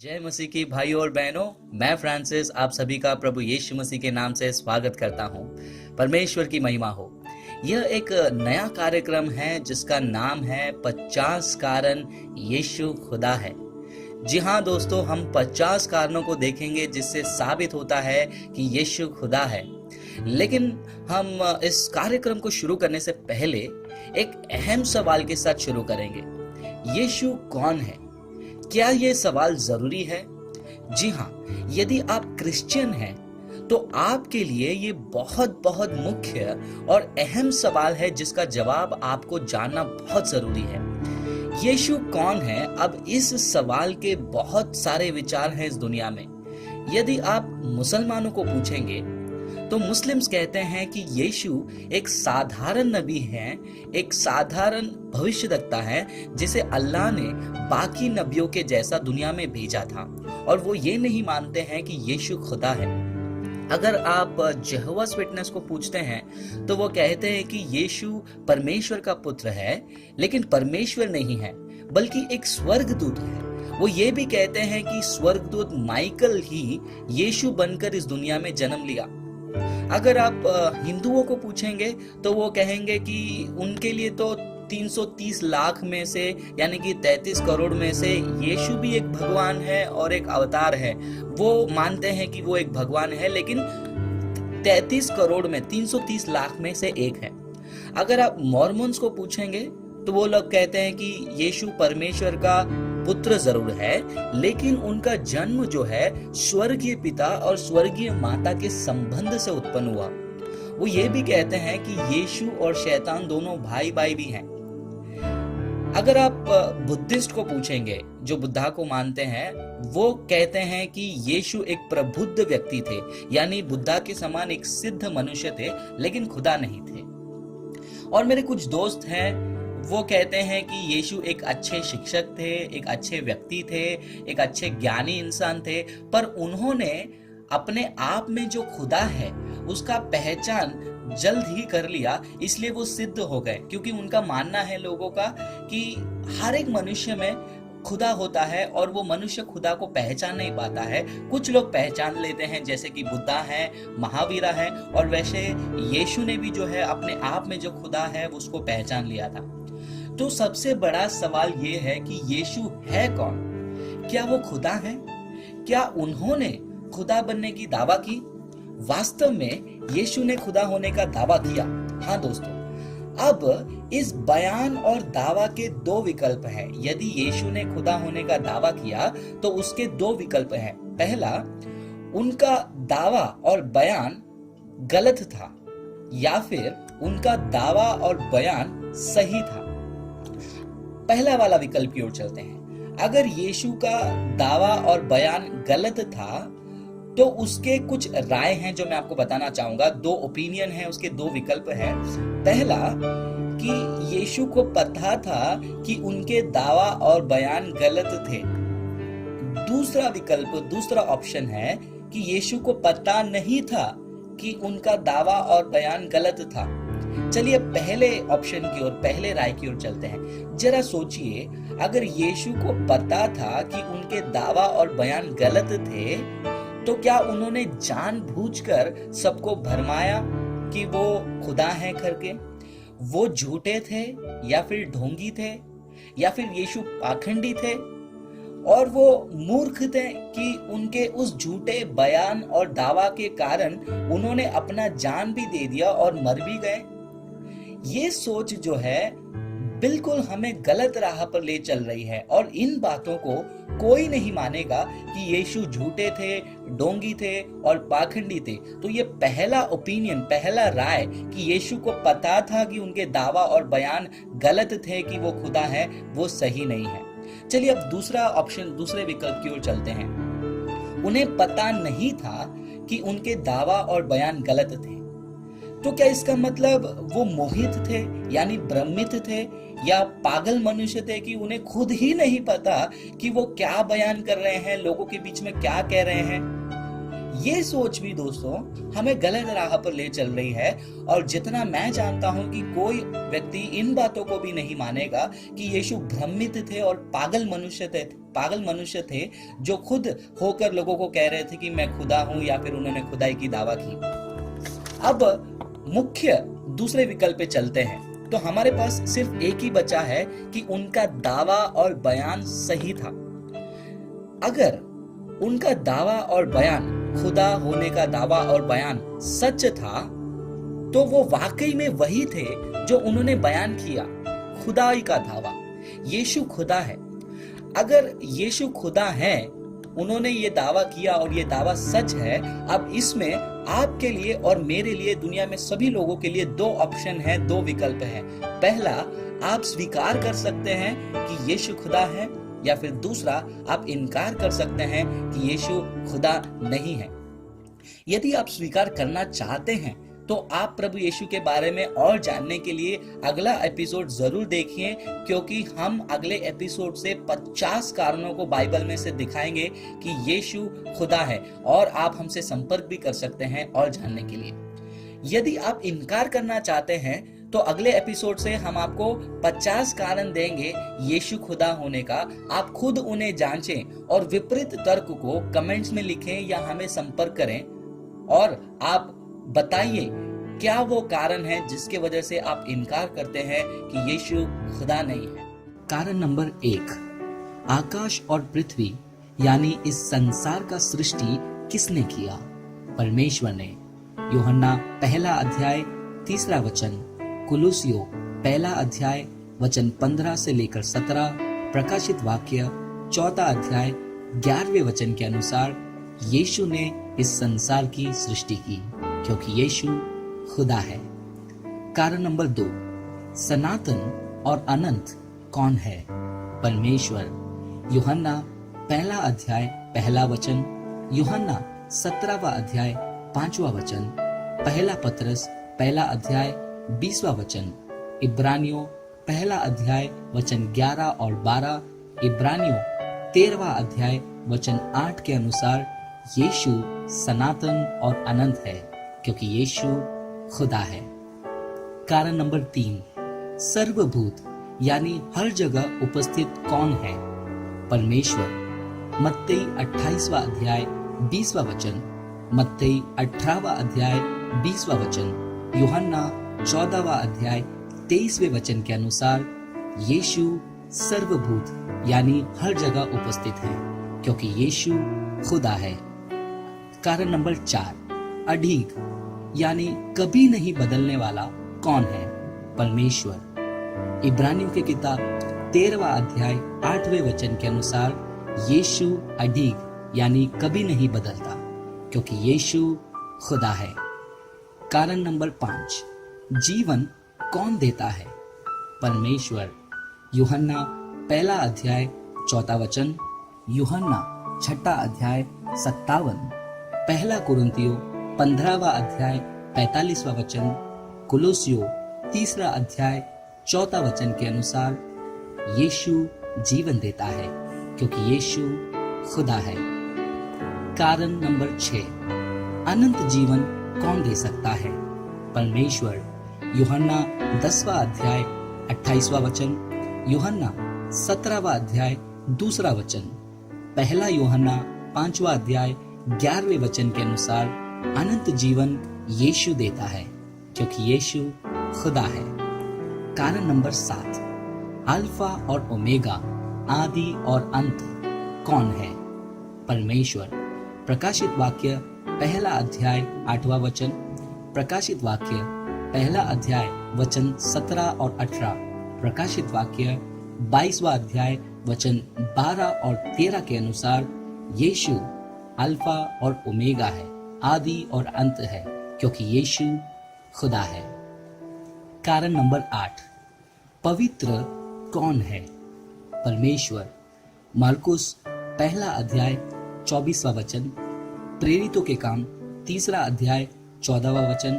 जय मसीह की भाइयों और बहनों, मैं फ्रांसिस आप सभी का प्रभु यीशु मसीह के नाम से स्वागत करता हूं। परमेश्वर की महिमा हो। यह एक नया कार्यक्रम है जिसका नाम है 50 कारण यीशु खुदा है। जी हाँ दोस्तों, हम 50 कारणों को देखेंगे जिससे साबित होता है कि यीशु खुदा है। लेकिन हम इस कार्यक्रम को शुरू करने से पहले एक अहम सवाल के साथ शुरू करेंगे। यीशु कौन है? क्या ये सवाल जरूरी है? जी हाँ, यदि आप क्रिश्चियन हैं तो आपके लिए ये बहुत बहुत मुख्य और अहम सवाल है जिसका जवाब आपको जानना बहुत जरूरी है। यीशु कौन है? अब इस सवाल के बहुत सारे विचार हैं इस दुनिया में। यदि आप मुसलमानों को पूछेंगे तो मुस्लिम्स कहते हैं कि यीशु एक साधारण नबी है, एक साधारण भविष्यवक्ता है जिसे अल्लाह ने बाकी नबियों के जैसा दुनिया में भेजा था, और वो ये नहीं मानते हैं कि यीशु खुदा है। अगर आप जेहोवास विटनेस को पूछते हैं तो वो कहते हैं कि यीशु परमेश्वर का पुत्र है, लेकिन परमेश्वर नहीं है बल्कि एक स्वर्गदूत है। वो ये भी कहते हैं कि स्वर्गदूत माइकल ही यीशु बनकर इस दुनिया में जन्म लिया। अगर आप हिंदुओं को पूछेंगे तो वो कहेंगे कि उनके लिए तो 330 लाख में से यानी कि 33 करोड़ में से यीशु भी एक भगवान है और एक अवतार है। वो मानते हैं कि वो एक भगवान है, लेकिन 33 करोड़ में 330 लाख में से एक है। अगर आप मॉर्मन्स को पूछेंगे तो वो लोग कहते हैं कि यीशु परमेश्वर का पुत्र जरूर है, लेकिन उनका जन्म जो है स्वर्गीय पिता और स्वर्गीय माता के संबंध से उत्पन्न हुआ। वो ये भी कहते हैं कि यीशु और शैतान दोनों भाई भाई भी हैं। अगर आप बुद्धिस्ट को पूछेंगे, जो बुद्धा को मानते हैं, वो कहते हैं कि यीशु एक प्रबुद्ध व्यक्ति थे, यानी बुद्धा के समान एक सिद्ध मनुष्य थे, लेकिन खुदा नहीं थे। और मेरे कुछ दोस्त हैं, वो कहते हैं कि यीशु एक अच्छे शिक्षक थे, एक अच्छे व्यक्ति थे, एक अच्छे ज्ञानी इंसान थे, पर उन्होंने अपने आप में जो खुदा है उसका पहचान जल्द ही कर लिया, इसलिए वो सिद्ध हो गए। क्योंकि उनका मानना है लोगों का कि हर एक मनुष्य में खुदा होता है और वो मनुष्य खुदा को पहचान नहीं पाता है। कुछ लोग पहचान लेते हैं, जैसे कि बुद्धा है, महावीरा है, और वैसे यीशु ने भी जो है अपने आप में जो खुदा है उसको पहचान लिया था। तो सबसे बड़ा सवाल ये है कि यीशु है कौन? क्या वो खुदा है? क्या उन्होंने खुदा बनने की दावा की? वास्तव में यीशु ने खुदा होने का दावा किया। हाँ दोस्तों, अब इस बयान और दावा के दो विकल्प हैं। यदि यीशु ने खुदा होने का दावा किया तो उसके दो विकल्प हैं। पहला, उनका दावा और बयान गलत था, या फिर उनका दावा और बयान सही था। पहला वाला विकल्प की ओर चलते हैं। अगर यीशु का दावा और बयान गलत था तो उसके कुछ राय हैं जो मैं आपको बताना चाहूंगा। दो ओपिनियन हैं, उसके दो विकल्प हैं। पहला, कि यीशु को पता था कि उनके दावा और बयान गलत थे। दूसरा विकल्प, दूसरा ऑप्शन है कि यीशु को पता नहीं था कि उनका दावा और बयान गलत था। चलिए पहले ऑप्शन की ओर, पहले राय की ओर चलते हैं। जरा सोचिए, अगर यीशु को पता था कि उनके दावा और बयान गलत थे तो क्या उन्होंने जानबूझकर सबको भरमाया कि वो खुदा हैं करके? वो झूठे थे या फिर ढोंगी थे, या फिर यीशु पाखंडी थे और वो मूर्ख थे कि उनके उस झूठे बयान और दावा के कारण उन्होंने अपना जान भी दे दिया और मर भी गए? ये सोच जो है बिल्कुल हमें गलत राह पर ले चल रही है, और इन बातों को कोई नहीं मानेगा कि यीशु झूठे थे, डोंगी थे और पाखंडी थे। तो ये पहला ओपिनियन, पहला राय कि यीशु को पता था कि उनके दावा और बयान गलत थे कि वो खुदा है, वो सही नहीं है। चलिए अब दूसरा ऑप्शन, दूसरे विकल्प की ओर चलते हैं। उन्हें पता नहीं था कि उनके दावा और बयान गलत थे। तो क्या इसका मतलब वो मोहित थे, यानी भ्रमित थे, या पागल मनुष्य थे कि उन्हें खुद ही नहीं पता कि वो क्या बयान कर रहे हैं, लोगों के बीच में क्या कह रहे हैं? ये सोच भी दोस्तों हमें गलत राह पर ले चल रही है। और जितना मैं जानता हूं कि कोई व्यक्ति इन बातों को भी नहीं मानेगा कि यीशु भ्रमित थे और पागल मनुष्य थे जो खुद होकर लोगों को कह रहे थे कि मैं खुदा हूं, या फिर उन्होंने खुदाई की दावा की। अब मुख्य दूसरे विकल्प पे चलते हैं तो हमारे पास सिर्फ एक ही बचा है कि उनका दावा और बयान सही था। अगर उनका दावा और बयान, खुदा होने का दावा और बयान सच था, तो वो वाकई में वही थे जो उन्होंने बयान किया, खुदाई का दावा। यीशु खुदा है। अगर यीशु खुदा है, उन्होंने ये दावा किया और ये दावा सच है, अब इसमें आपके लिए और मेरे लिए, दुनिया में सभी लोगों के लिए दो ऑप्शन है, दो विकल्प है। पहला, आप स्वीकार कर सकते हैं कि यीशु खुदा है, या फिर दूसरा, आप इनकार कर सकते हैं कि यीशु खुदा नहीं है। यदि आप स्वीकार करना चाहते हैं तो आप प्रभु यीशु के बारे में और जानने के लिए अगला एपिसोड जरूर देखिए, क्योंकि हम अगले एपिसोड से 50 कारणों को बाइबल में से दिखाएंगे कि यीशु खुदा है, और आप हमसे संपर्क भी कर सकते हैं और जानने के लिए। यदि आप इनकार करना चाहते हैं तो अगले एपिसोड से हम आपको 50 कारण देंगे यीशु खुदा होने का। आप खुद उन्हें जांचें और विपरीत तर्क को कमेंट्स में लिखें या हमें संपर्क करें, और आप बताइए क्या वो कारण है जिसके वजह से आप इनकार करते हैं कि यीशु खुदा नहीं है। कारण नंबर 1, आकाश और पृथ्वी यानी इस संसार का सृष्टि किसने किया? परमेश्वर ने। यूहन्ना 1 अध्याय 3 वचन, कुलुसियों 1 अध्याय वचन 15 से लेकर 17, प्रकाशित वाक्य 4 अध्याय 11वें वचन के अनुसार यीशु ने इस संसार की सृष्टि की, क्योंकि यीशु खुदा है। कारण नंबर 2, सनातन और अनंत कौन है? परमेश्वर। यूहन्ना 1 अध्याय 1 वचन, यूहन्ना 17वां अध्याय 5वां वचन, 1 पतरस 1 अध्याय 20वां वचन, इब्रानियों 1 अध्याय वचन 11 और 12, इब्रानियों 13वां अध्याय वचन 8 के अनुसार यीशु सनातन और अनंत है, क्योंकि यीशु खुदा है। कारण नंबर 3, सर्वभूत यानी हर जगह उपस्थित कौन है? परमेश्वर। मत्ती 28वां अध्याय 20वां वचन, मत्ती 18वां अध्याय 20वां वचन, यूहन्ना 14वां अध्याय 23वें वचन के अनुसार यीशु सर्वभूत यानी हर जगह उपस्थित है, क्योंकि यीशु खुदा है। कारण नंबर 4, अडीग यानी कभी नहीं बदलने वाला कौन है? परमेश्वर। इब्रानियों की किताब 13वां अध्याय 8वें वचन के अनुसार यीशु अडीग यानी कभी नहीं बदलता, क्योंकि यीशु खुदा है। कारण नंबर 5, जीवन कौन देता है? परमेश्वर। यूहन्ना 1 अध्याय 4 वचन, यूहन्ना 6 अध्याय 57, 1 कुरिन्थियों 15वां अध्याय 45वां वचन, कुलुसियों 3 अध्याय 4 वचन के अनुसार यीशु जीवन देता है, क्योंकि यीशु खुदा है। कारण नंबर 6, अनंत जीवन कौन दे सकता है? परमेश्वर। यूहन्ना 10वां अध्याय 28वां वचन, यूहन्ना 17वां अध्याय 2 वचन, 1 यूहन्ना 5वां अध्याय 11वें वचन के अनुसार अनंत जीवन यीशु देता है, क्योंकि यीशु खुदा है। कारण नंबर 7, अल्फा और ओमेगा आदि और अंत कौन है? परमेश्वर। प्रकाशित वाक्य 1 अध्याय 8वां वचन, प्रकाशित वाक्य 1 अध्याय वचन 17 और 18, प्रकाशित वाक्य 22वां अध्याय वचन 12 और 13 के अनुसार यीशु अल्फा और ओमेगा है, आदि और अंत है, क्योंकि यीशु खुदा है। कारण नंबर 8, पवित्र कौन है? परमेश्वर। मार्कुस 1 अध्याय 24वां वचन, प्रेरितों के काम 3 अध्याय 14वां वचन,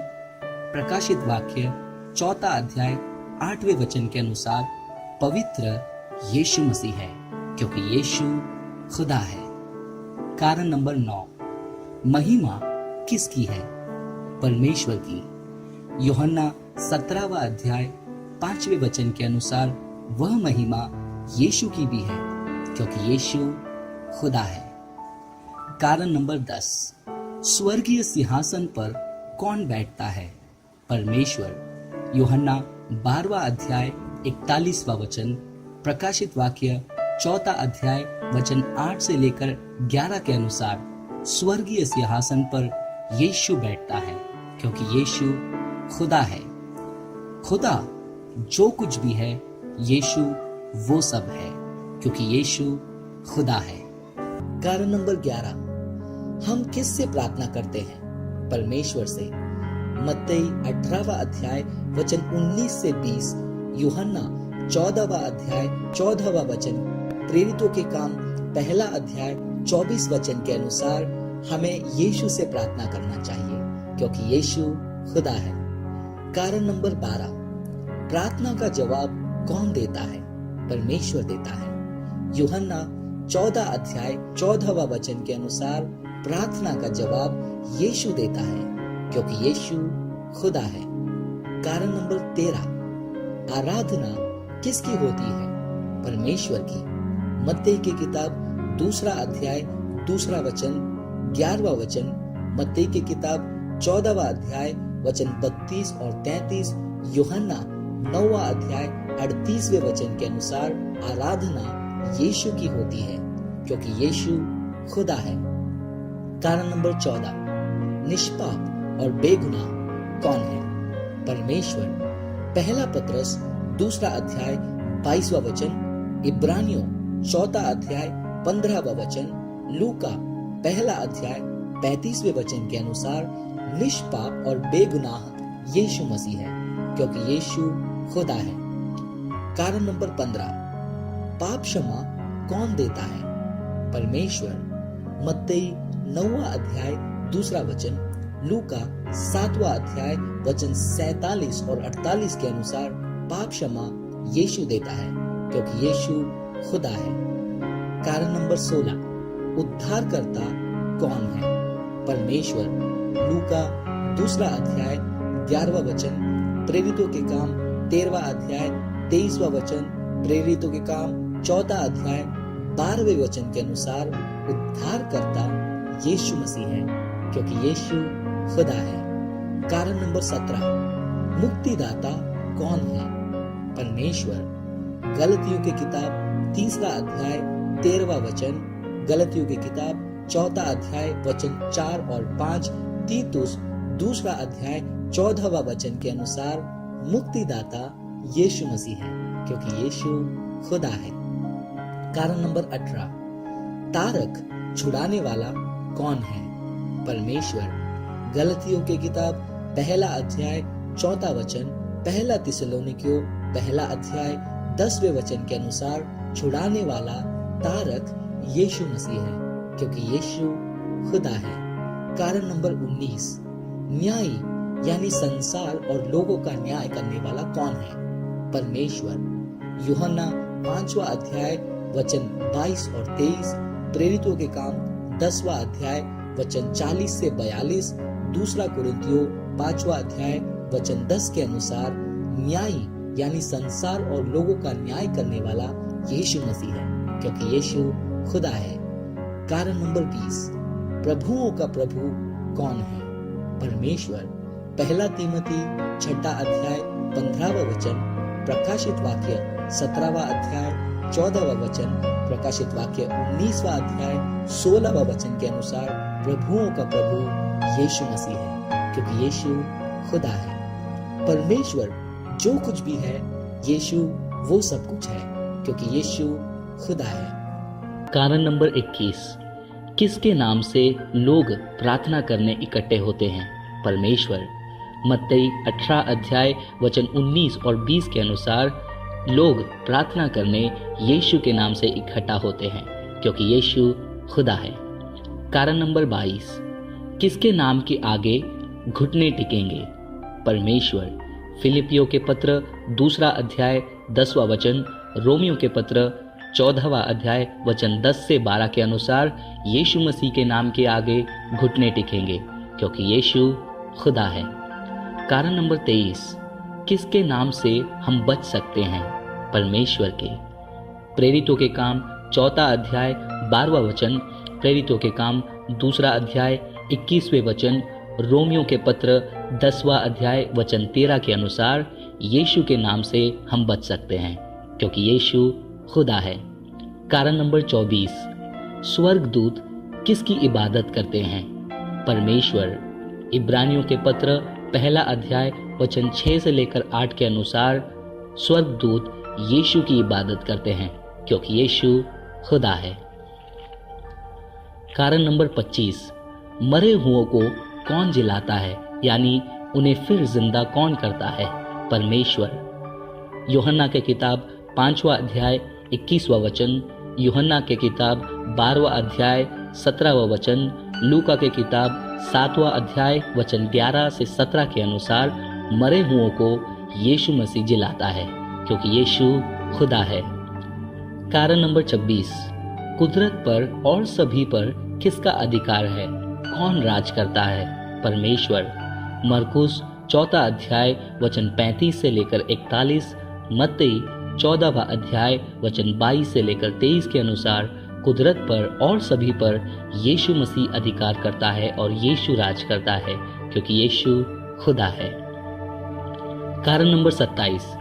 प्रकाशित वाक्य 4 अध्याय 8वें वचन के अनुसार पवित्र यीशु मसीह है, क्योंकि यीशु खुदा है। कारण नंबर 9, महिमा किसकी है? परमेश्वर की। यूहन्ना 17वां अध्याय 5वें वचन के अनुसार वह महिमा यीशु की भी है, क्योंकि यीशु खुदा है। कारण नंबर 10, स्वर्गीय सिंहासन पर कौन बैठता है? परमेश्वर। यूहन्ना 12वां अध्याय 41वां वचन, प्रकाशित वाक्य 4 अध्याय वचन 8 से लेकर 11 के अनुसार स्वर्गीय सिंहासन पर यीशु बैठता है, क्योंकि यीशु खुदा है। खुदा जो कुछ भी है, यीशु वो सब है, क्योंकि यीशु खुदा है। कारण नंबर 11, हम किससे प्रार्थना करते हैं? परमेश्वर से। मत्ती 18वां अध्याय वचन 19 से 20, यूहन्ना 14वां अध्याय 14वां वचन, प्रेरितों के काम 1 अध्याय 24 वचन के अनुसार हमें यीशु से प्रार्थना करना चाहिए, क्योंकि यीशु खुदा है। कारण नंबर 12, प्रार्थना का जवाब कौन देता है? परमेश्वर देता है। यूहन्ना 14 अध्याय 14वां वचन के अनुसार प्रार्थना का जवाब यीशु देता है, क्योंकि यीशु खुदा है। कारण नंबर 13, आराधना किसकी होती है? परमेश्वर की। मत्ती की किताब 2 अध्याय 2 वचन 11वां वचन, मत्ती की किताब 14वां अध्याय वचन 32 और 33, यूहन्ना 9वां अध्याय 38वें वचन के अनुसार आराधना यीशु की होती है, क्योंकि यीशु खुदा है। कारण नंबर 14, निष्पाप और बेगुनाह कौन है? परमेश्वर। 1 पतरस 2 अध्याय 22वां वचन, इब्रानियों 4 अध्याय 15वां वचन, लूका 1 अध्याय 35वें वचन के अनुसार निष्पाप और बेगुनाह यीशु मसीह है, क्योंकि यीशु खुदा है। कारण नंबर 15, पाप क्षमा कौन देता है? परमेश्वर। मत्ती 9वां अध्याय 2 वचन, लूका 7वां अध्याय वचन 47 और 48 के अनुसार पाप क्षमा यीशु देता है, क्योंकि यीशु खुदा है। कारण नंबर 16, उद्धारकर्ता कौन है? परमेश्वर। लूका 2 अध्याय 11वां वचन, प्रेरितों के काम 13वां अध्याय 23वां वचन, प्रेरितों के काम 14 अध्याय 12वें वचन के अनुसार उद्धारकर्ता यीशु मसीह है, क्योंकि यीशु खुदा है। कारण नंबर 17, मुक्तिदाता कौन है? परमेश्वर। गलतियों की किताब 3 अध्याय 13वां वचन, गलतियों की किताब 4 अध्याय वचन 4 और 5, तीतुस 2 अध्याय 14वां वचन के अनुसार मुक्तिदाता यीशु मसीह है, क्योंकि यीशु खुदा है। कारण नंबर 18, तारक छुड़ाने वाला कौन है? परमेश्वर। गलतियों की किताब 1 अध्याय 4 वचन, 1 थिस्सलुनीकियों 1 अध्याय 10वें वचन के अनुसार छुड़ाने वाला तारक यीशु मसीह है, क्योंकि यीशु खुदा है। कारण नंबर 19, न्यायी यानी संसार और लोगों का न्याय करने वाला कौन है? परमेश्वर। यूहन्ना 5वां अध्याय वचन 22 और 23, प्रेरितों के काम 10वां अध्याय वचन 40 से 42, 2 कुरिन्थियों 5वां अध्याय वचन 10 के अनुसार न्यायी यानी संसार और लोगों का न्याय करने वाला यीशु मसीह है, क्योंकि यीशु खुदा है। कारण नंबर 20, प्रभुओं का प्रभु कौन है? परमेश्वर। 1 तीमुथी 6 अध्याय 15वां वचन, प्रकाशित वाक्य 17वां अध्याय 14वां वचन, प्रकाशित वाक्य 19वां अध्याय 16वां वचन के अनुसार प्रभुओं का प्रभु यीशु मसीह है, क्योंकि यीशु खुदा है। परमेश्वर जो कुछ भी है, यीशु वो सब कुछ है, क्योंकि यीशु खुदा है। कारण नंबर 21, किसके नाम से लोग प्रार्थना करने इकट्ठे होते हैं? परमेश्वर। मत्ती 18 अध्याय वचन 19 और 20 के अनुसार लोग प्रार्थना करने यीशु के नाम से इकट्ठा होते हैं, क्योंकि यीशु खुदा है। कारण नंबर 22, किसके नाम के आगे घुटने टिकेंगे? परमेश्वर। फिलिपियों के पत्र 2 अध्याय 10वां वचन, रोमियों के पत्र 14वां अध्याय वचन 10 से 12 के अनुसार यीशु मसीह के नाम के आगे घुटने टिकेंगे, क्योंकि यीशु खुदा है। कारण नंबर 23, किसके नाम से हम बच सकते हैं? परमेश्वर के। प्रेरितों के काम 4 अध्याय 12वां वचन, प्रेरितों के काम 2 अध्याय 21वें वचन, रोमियों के पत्र 10वां अध्याय वचन 13 के अनुसार यीशु के नाम से हम बच सकते हैं, क्योंकि यीशु खुदा है। कारण नंबर 24, स्वर्गदूत किसकी इबादत करते हैं? परमेश्वर। इब्रानियों के पत्र 1 अध्याय वचन 6 से लेकर 8 के अनुसार स्वर्गदूत यीशु की इबादत करते हैं, क्योंकि यीशु खुदा है। कारण नंबर 25, मरे हुओं को कौन जिलाता है, यानी उन्हें फिर जिंदा कौन करता है? परमेश्वर। यूहन्ना के किताब 5वां अध्याय 21वां वचन, यूहन्ना के किताब 12वां अध्याय 17वां वचन, लूका के किताब 7वां अध्याय वचन 11 से 17 के अनुसार मरे हुओं को यीशु मसीह जिलाता है, क्योंकि यीशु खुदा है। कारण नंबर 26, कुदरत पर और सभी पर किसका अधिकार है? कौन राज करता है? परमेश्वर। मरकुस 4 अध्याय वचन 35 से लेकर 41, मत्ती 14वां अध्याय वचन 22 से लेकर 23 के अनुसार कुदरत पर और सभी पर यीशु मसीह अधिकार करता है और यीशु राज करता है, क्योंकि यीशु खुदा है। कारण नंबर 27,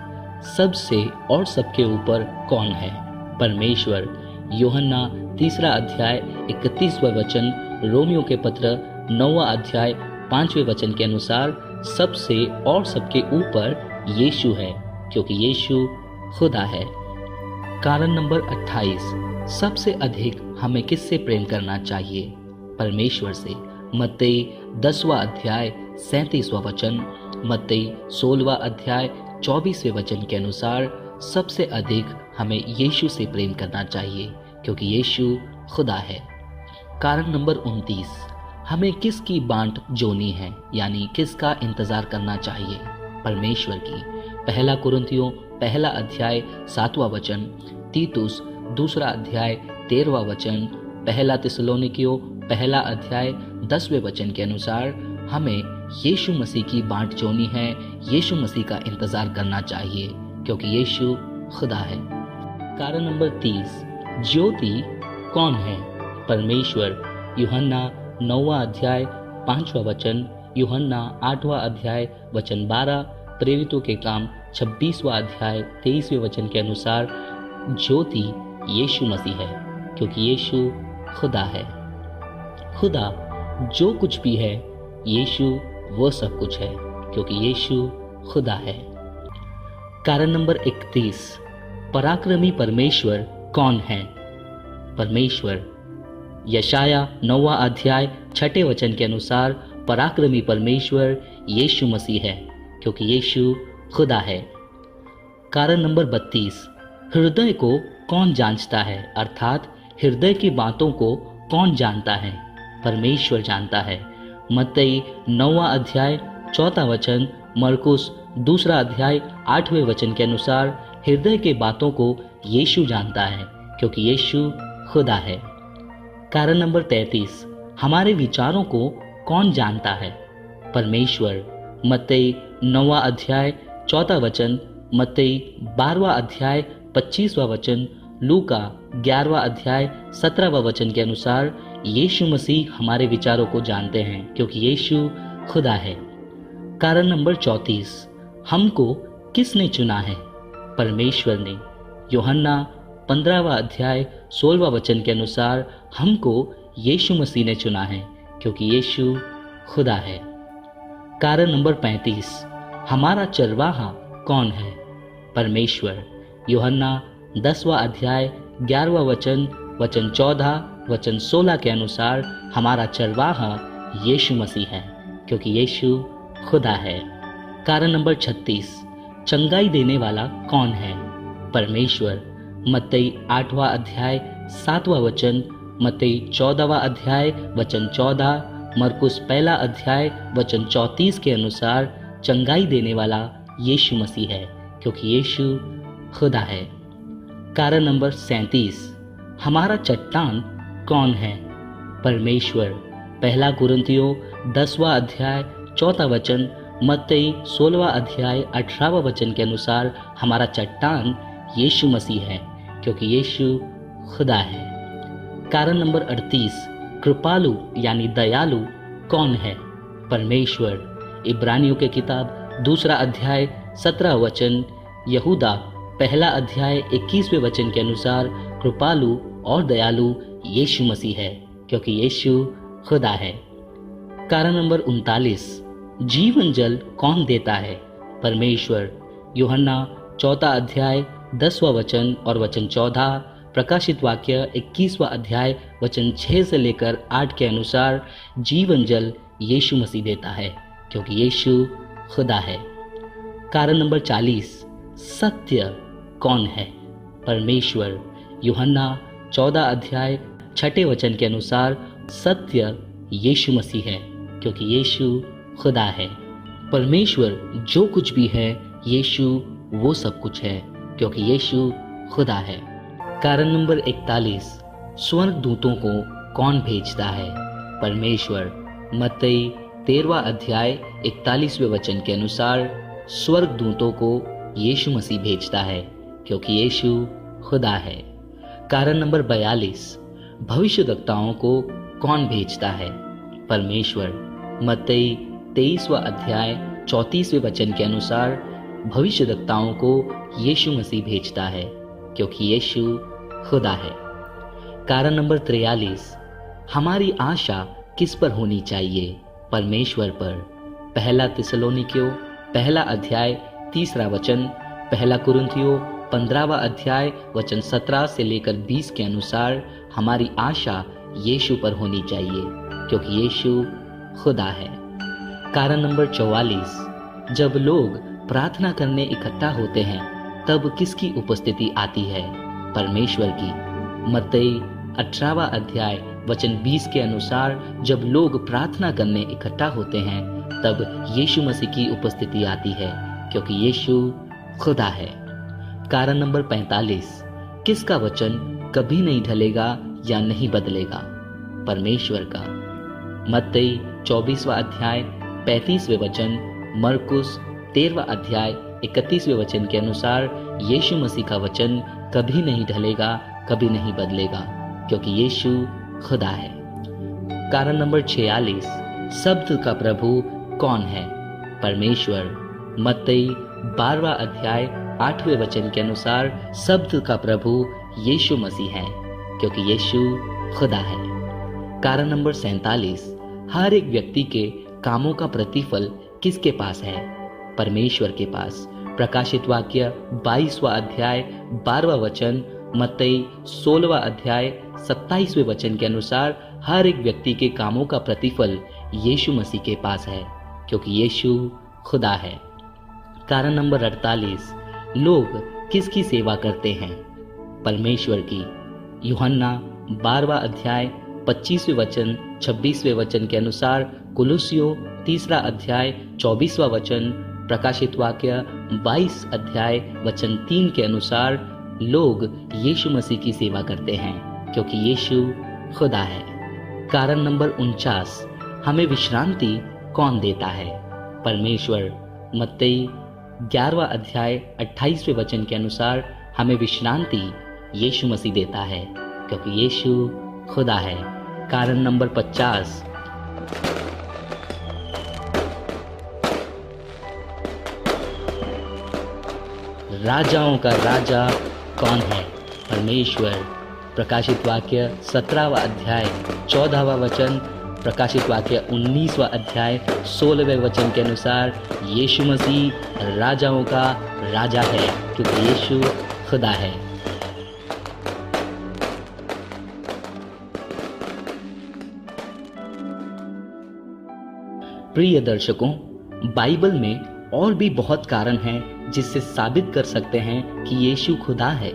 सबसे और सबके ऊपर कौन है? परमेश्वर। यूहन्ना 3 अध्याय 31वां वचन, रोमियो के पत्र 9वां अध्याय 5वें वचन के अनुसार सबसे और सबके ऊपर यीशु है, क्योंकि यीशु खुदा है। कारण नंबर 28, सबसे अधिक हमें किससे प्रेम करना चाहिए? परमेश्वर से। मत्ती 10वां अध्याय 37वां वचन, मत्ती 16वां अध्याय 24वें वचन के अनुसार सबसे अधिक हमें यीशु से प्रेम करना चाहिए, क्योंकि यीशु खुदा है। कारण नंबर 29, हमें किसकी बांट जोनी है, यानी किसका इंतजार करना चाहिए? परमेश्वर की। 1 कुरिन्थियों 1 अध्याय 7वां वचन, तीतुस 2 अध्याय 13वां वचन, 1 थिस्सलुनीकियों 1 अध्याय 10वें वचन के अनुसार हमें यीशु मसीह की बांट जोनी है, यीशु मसीह का इंतजार करना चाहिए, क्योंकि यीशु खुदा है। कारण नंबर 30, ज्योति कौन है? परमेश्वर। यूहन्ना 9वां अध्याय 5वां वचन, यूहन्ना 8वां अध्याय वचन 12, प्रेरितों के काम 26वां अध्याय 23वें वचन के अनुसार ज्योति यीशु मसीह है, क्योंकि यीशु खुदा है। खुदा जो कुछ भी है, यीशु वो सब कुछ है, क्योंकि यीशु खुदा है। कारण नंबर 31, पराक्रमी परमेश्वर कौन है? परमेश्वर। यशाया 9वां अध्याय 6 वचन के अनुसार पराक्रमी परमेश्वर यीशु मसीह है, क्योंकि यीशु खुदा है। कारण नंबर 32, हृदय को कौन जांचता है, अर्थात हृदय की बातों को कौन जानता है? परमेश्वर जानता है। मत्ती 9वां अध्याय 4 वचन, मरकुस 2 अध्याय 8वें वचन के अनुसार हृदय के बातों को यीशु जानता है, क्योंकि यीशु खुदा है। कारण नंबर 33, हमारे विचारों को कौन जानता है? परमेश्वर। मत्ती 9वां अध्याय 4 वचन, मत्ती 12वां अध्याय 25वां वचन, लूका 11वां अध्याय 17वां वचन के अनुसार यीशु मसीह हमारे विचारों को जानते हैं, क्योंकि यीशु खुदा है। कारण नंबर 34, हमको किसने चुना है? परमेश्वर ने। यूहन्ना 15वां अध्याय 16वां वचन के अनुसार हमको यीशु मसीह ने चुना है, क्योंकि यीशु खुदा है। कारण नंबर 35, हमारा चरवाहा कौन है? परमेश्वर। यूहन्ना 10वां अध्याय 11वां वचन, वचन 14, वचन 16 के अनुसार हमारा चरवाहा यीशु मसीह है, क्योंकि यीशु खुदा है। कारण नंबर 36, चंगाई देने वाला कौन है? परमेश्वर। मत्ती 8वां अध्याय 7वां वचन, मत्ती 14वां अध्याय वचन 14, मरकुस 1 अध्याय वचन 34 के अनुसार चंगाई देने वाला यीशु मसीह है, क्योंकि यीशु खुदा है। कारण नंबर 37, हमारा चट्टान कौन है? परमेश्वर। पहला कुरिन्थियों 10वां अध्याय 4वां वचन, मत्ती 16वां अध्याय 18वां वचन के अनुसार हमारा चट्टान यीशु मसीह है, क्योंकि यीशु खुदा है। कारण नंबर 38, कृपालु यानी दयालु कौन है? परमेश्वर। इब्रानियों के किताब 2 अध्याय 17 वचन, यहूदा 1 अध्याय 21वें वचन के अनुसार कृपालु और दयालु यीशु मसीह है, क्योंकि यीशु खुदा है। कारण नंबर 39, जीवन जल कौन देता है? परमेश्वर। यूहन्ना 4 अध्याय 10वां वचन और वचन 14, प्रकाशित वाक्य 21वां अध्याय वचन 6 से लेकर 8 के अनुसार जीवन जल यीशु मसीह देता है, क्योंकि यीशु खुदा है। कारण नंबर 40, सत्य कौन है? परमेश्वर। यूहन्ना 14 अध्याय 6 वचन के अनुसार सत्य यीशु मसीह है, क्योंकि यीशु खुदा है। परमेश्वर जो कुछ भी है, यीशु वो सब कुछ है, क्योंकि यीशु खुदा है। कारण नंबर 41, स्वर्ग दूतों को कौन भेजता है? परमेश्वर। मत्ती 13वां अध्याय 41वें वचन के अनुसार स्वर्ग दूतों को यीशु मसीह भेजता है, क्योंकि यीशु खुदा है। कारण नंबर 42, भविष्यद्वक्ताओं को कौन भेजता है? परमेश्वर। मत्ती 23वां अध्याय 34वें वचन के अनुसार भविष्यद्वक्ताओं को यीशु मसीह भेजता है, क्योंकि यीशु खुदा है। कारण नंबर 43, हमारी आशा किस पर होनी चाहिए? परमेश्वर पर। 1 थिस्सलुनीकियों 1 अध्याय 3 वचन, 1 कुरिन्थियों 15वां अध्याय वचन 17 से लेकर 20 के अनुसार हमारी आशा यीशु पर होनी चाहिए, क्योंकि यीशु खुदा है। कारण नंबर 44, जब लोग प्रार्थना करने इकट्ठा होते हैं तब किसकी उपस्थिति आती है? परमेश्वर की। मत्ती 18वां अध्याय वचन 20 के अनुसार जब लोग प्रार्थना करने इकट्ठा होते हैं तब यीशु मसीह की उपस्थिति आती है, क्योंकि यीशु खुदा है। कारण नंबर 45, किसका वचन कभी नहीं ढलेगा या नहीं बदलेगा? परमेश्वर का। मत्ती 24वां अध्याय 35वें वचन, मरकुस 13वां अध्याय 31वें वचन के अनुसार यीशु मसीह का वचन कभी नहीं ढलेगा, कभी नहीं बदलेगा, क्योंकि यीशु खुदा है। कारण नंबर 46, शब्द का प्रभु कौन है? परमेश्वर। मत्ती 12वां अध्याय 8वें वचन के अनुसार शब्द का प्रभु यीशु मसीह है, क्योंकि यीशु खुदा है। कारण नंबर 47, हर एक व्यक्ति के कामों का प्रतिफल किसके पास है? परमेश्वर के पास। प्रकाशित वाक्य 22वां अध्याय 12वां वचन, मत्ती 16वां अध्याय 27वें वचन के अनुसार हर एक व्यक्ति के कामों का प्रतिफल यीशु मसीह के पास है, क्योंकि यीशु खुदा है। कारण नंबर 48, लोग किसकी सेवा करते हैं? परमेश्वर की। यूहन्ना 12वां अध्याय 25वें वचन 26वें वचन के अनुसार कुलुस्सियों 3 अध्याय 24वां वचन, प्रकाशित वाक्य 22 अध्याय वचन 3 के अनुसार लोग यीशु मसीह की सेवा करते हैं, क्योंकि यीशु खुदा है। कारण नंबर 49, हमें विश्रांति कौन देता है? परमेश्वर। मत्ती 11वां अध्याय 28वें वचन के अनुसार हमें विश्रांति यीशु मसीह देता है, क्योंकि यीशु खुदा है। कारण नंबर 50, राजाओं का राजा कौन है? परमेश्वर। प्रकाशित वाक्य 17वां अध्याय 14वां वचन, प्रकाशित वाक्य 19वां अध्याय 16वें वचन के अनुसार यीशु मसीह राजाओं का राजा है, क्योंकि यीशु खुदा है। प्रिय दर्शकों, बाइबल में और भी बहुत कारण हैं जिससे साबित कर सकते हैं कि यीशु खुदा है,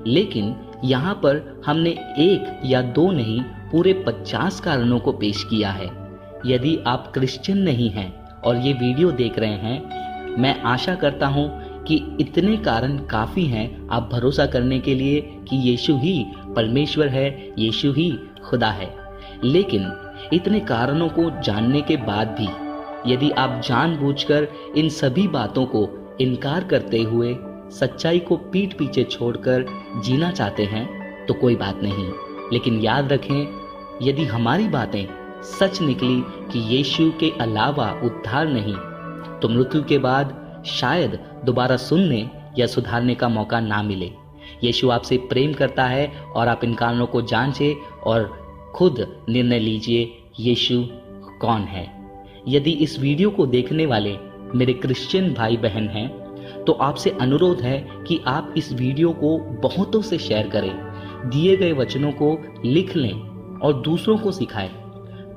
लेकिन यहाँ पर हमने एक या दो नहीं, पूरे 50 कारणों को पेश किया है। यदि आप क्रिश्चियन नहीं हैं और ये वीडियो देख रहे हैं, मैं आशा करता हूँ कि इतने कारण काफ़ी हैं आप भरोसा करने के लिए कि यीशु ही परमेश्वर है, यीशु ही खुदा है। लेकिन इतने कारणों को जानने के बाद भी यदि आप जानबूझकर इन सभी बातों को इनकार करते हुए सच्चाई को पीठ पीछे छोड़कर जीना चाहते हैं तो कोई बात नहीं, लेकिन याद रखें यदि हमारी बातें सच निकली कि यीशु के अलावा उद्धार नहीं, तो मृत्यु के बाद शायद दोबारा सुनने या सुधारने का मौका ना मिले। यीशु आपसे प्रेम करता है और आप इन कारणों को जांचें और खुद निर्णय लीजिए यीशु कौन है। यदि इस वीडियो को देखने वाले मेरे क्रिश्चियन भाई बहन हैं तो आपसे अनुरोध है कि आप इस वीडियो को बहुतों से शेयर करें, दिए गए वचनों को लिख लें और दूसरों को सिखाएं।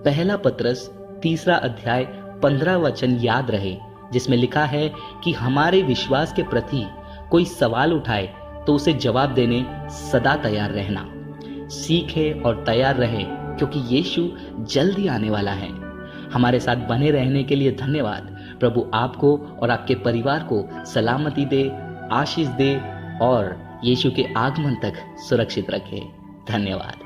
पहला पत्रस 3 अध्याय 15 वचन याद रहे, जिसमें लिखा है कि हमारे विश्वास के प्रति कोई सवाल उठाए तो उसे जवाब देने सदा तैयार रहना। सीखे और तैयार रहे क्योंकि यीशु जल्दी आने वाला है। हमारे साथ बने रहने के लिए धन्यवाद। प्रभु आपको और आपके परिवार को सलामती दे, आशीष दे और यीशु के आगमन तक सुरक्षित रखे। धन्यवाद।